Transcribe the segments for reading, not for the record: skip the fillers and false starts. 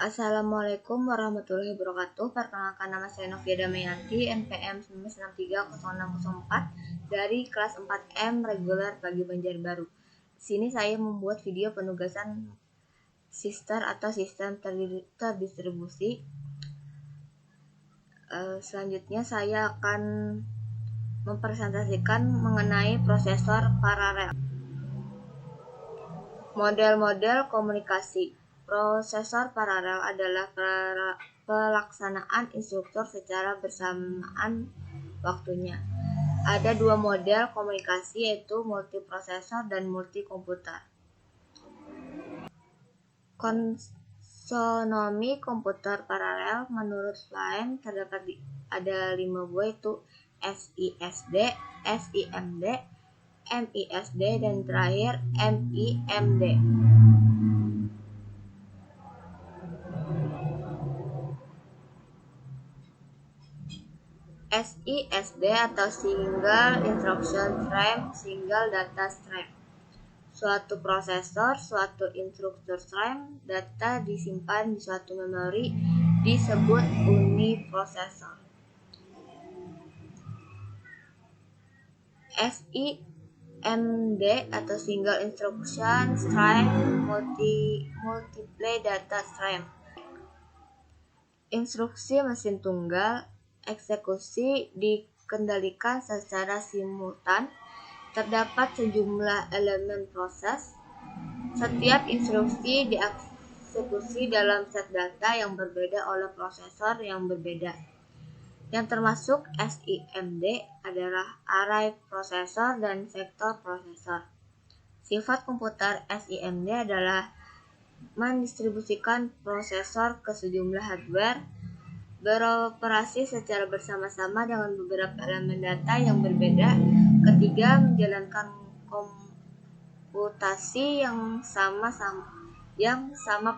Assalamualaikum warahmatullahi wabarakatuh. Perkenalkan, nama saya Novia Damayanti, NPM 19630604 dari kelas 4M reguler bagi Banjarbaru. Di sini saya membuat video penugasan sister atau sistem terdistribusi. Selanjutnya saya akan mempresentasikan mengenai prosesor paralel. Model-model komunikasi. Prosesor paralel adalah pelaksanaan instruktur secara bersamaan waktunya. Ada dua model komunikasi, yaitu multiprosesor dan multikomputer. Konsonomi komputer paralel menurut Flame terdapat ada 5 buah, yaitu SISD, SIMD, MISD, dan terakhir MIMD. SISD atau Single Instruction Stream, Single Data Stream. Suatu prosesor, suatu instruktur stream, data disimpan di suatu memori disebut uniprosesor. SIMD atau Single Instruction Stream, Multiple Data Stream. Instruksi mesin tunggal, eksekusi dikendalikan secara simultan. Terdapat sejumlah elemen proses. Setiap instruksi dieksekusi dalam set data yang berbeda oleh prosesor yang berbeda. Yang termasuk SIMD adalah array prosesor dan vektor prosesor. Sifat komputer SIMD adalah mendistribusikan prosesor ke sejumlah hardware, beroperasi secara bersama-sama dengan beberapa elemen data yang berbeda. Ketiga, menjalankan komputasi yang sama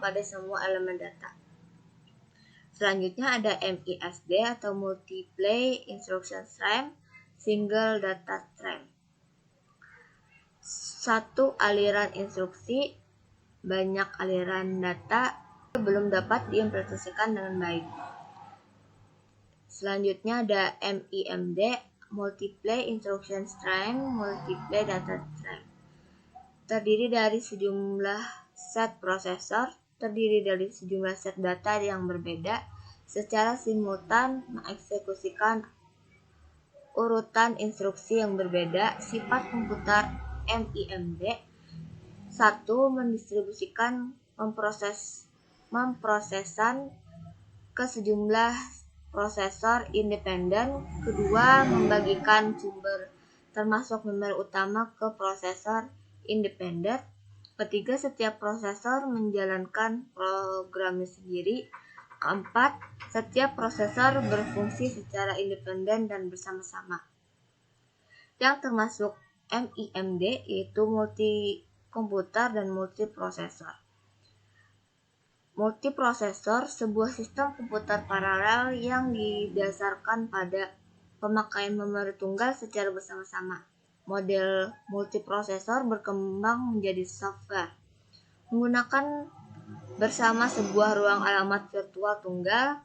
pada semua elemen data. Selanjutnya ada MISD atau Multiple Instruction Stream, Single Data Stream. Satu aliran instruksi, banyak aliran data belum dapat diimplementasikan dengan baik. Selanjutnya ada MIMD, Multiple Instruction Stream, Multiple Data Stream. Terdiri dari sejumlah set prosesor, terdiri dari sejumlah set data yang berbeda, secara simultan mengeksekusikan urutan instruksi yang berbeda. Sifat komputer MIMD: 1. Mendistribusikan memprosesan ke sejumlah prosesor independen. Kedua, membagikan sumber termasuk memori utama ke prosesor independen. Ketiga, setiap prosesor menjalankan programnya sendiri. Keempat, setiap prosesor berfungsi secara independen dan bersama-sama. Yang termasuk MIMD yaitu multikomputer dan multiprosesor. Multiprosesor, sebuah sistem komputer paralel yang didasarkan pada pemakaian memori tunggal secara bersama-sama. Model multiprosesor berkembang menjadi software menggunakan bersama sebuah ruang alamat virtual tunggal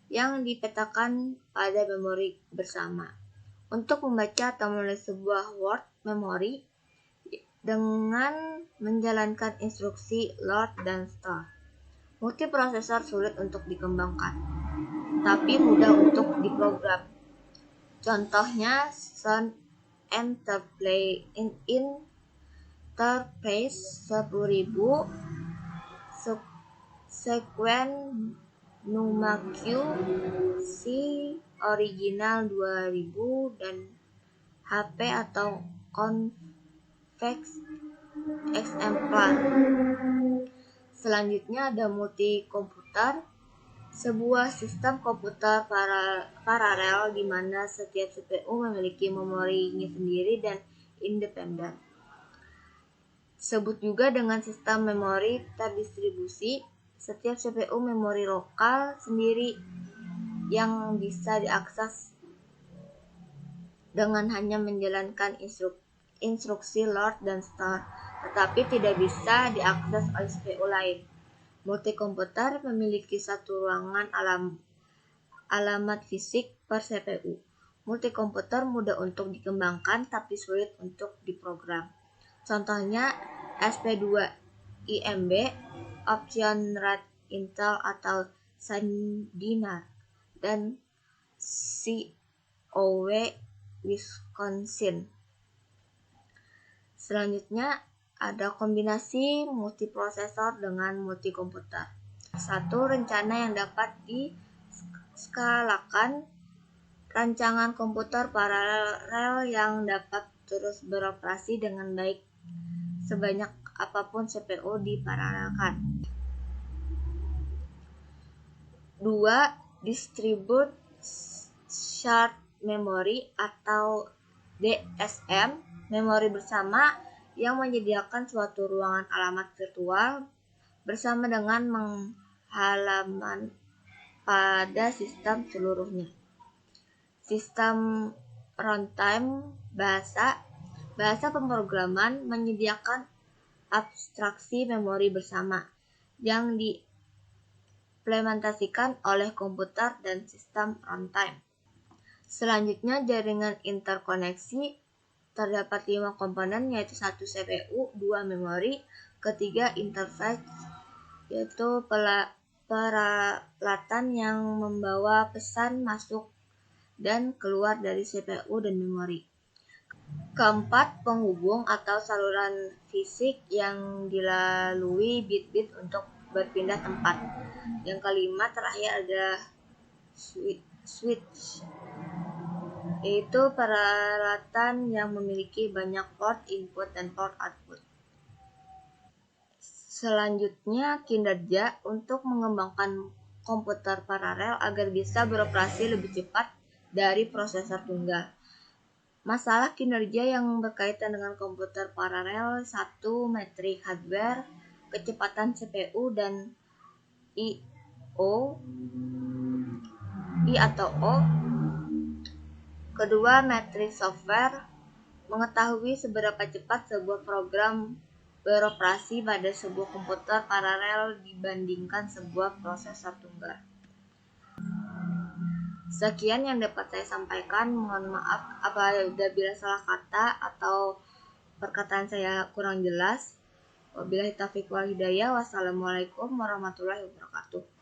yang dipetakan pada memori bersama. Untuk membaca atau menulis sebuah word memory dengan menjalankan instruksi load dan store. Multiprosesor sulit untuk dikembangkan, tapi mudah untuk diprogram. Contohnya Sun Interface 10.000, Sequent NumQ, C Original 2000, dan HP atau Convex Exemplar. Selanjutnya ada multikomputer, sebuah sistem komputer paralel di mana setiap CPU memiliki memorinya sendiri dan independen. Disebut juga dengan sistem memori terdistribusi. Setiap CPU memori lokal sendiri yang bisa diakses dengan hanya menjalankan instruksi load dan store, tetapi tidak bisa diakses oleh CPU lain. Multikomputer memiliki satu ruangan alamat fisik per CPU. Multikomputer mudah untuk dikembangkan tapi sulit untuk diprogram. Contohnya SP2IMB, Option Red Intel atau Sandinar, dan COW Wisconsin. Selanjutnya ada kombinasi multiprosesor dengan multikomputer. Satu, rencana yang dapat diskalakan. Rancangan komputer paralel yang dapat terus beroperasi dengan baik sebanyak apapun CPU diparalelkan. 2. Distributed Shared Memory atau DSM, memori bersama yang menyediakan suatu ruangan alamat virtual bersama dengan menghalaman pada sistem seluruhnya. Sistem runtime bahasa pemrograman menyediakan abstraksi memori bersama yang diimplementasikan oleh komputer dan sistem runtime. Selanjutnya, jaringan interkoneksi. Terdapat 5 komponen, yaitu 1 CPU, 2 memori, ketiga interface, yaitu peralatan yang membawa pesan masuk dan keluar dari CPU dan memori. Keempat, penghubung atau saluran fisik yang dilalui bit-bit untuk berpindah tempat. Yang kelima, terakhir ada switch, yaitu peralatan yang memiliki banyak port input dan port output. Selanjutnya, kinerja untuk mengembangkan komputer paralel agar bisa beroperasi lebih cepat dari prosesor tunggal. Masalah kinerja yang berkaitan dengan komputer paralel: 1. Metrik hardware, kecepatan CPU dan I atau O. Kedua, metrik software, mengetahui seberapa cepat sebuah program beroperasi pada sebuah komputer paralel dibandingkan sebuah prosesor tunggal. Sekian yang dapat saya sampaikan. Mohon maaf apabila salah kata atau perkataan saya kurang jelas. Wabillahi taufiq wal hidayah. Wassalamualaikum warahmatullahi wabarakatuh.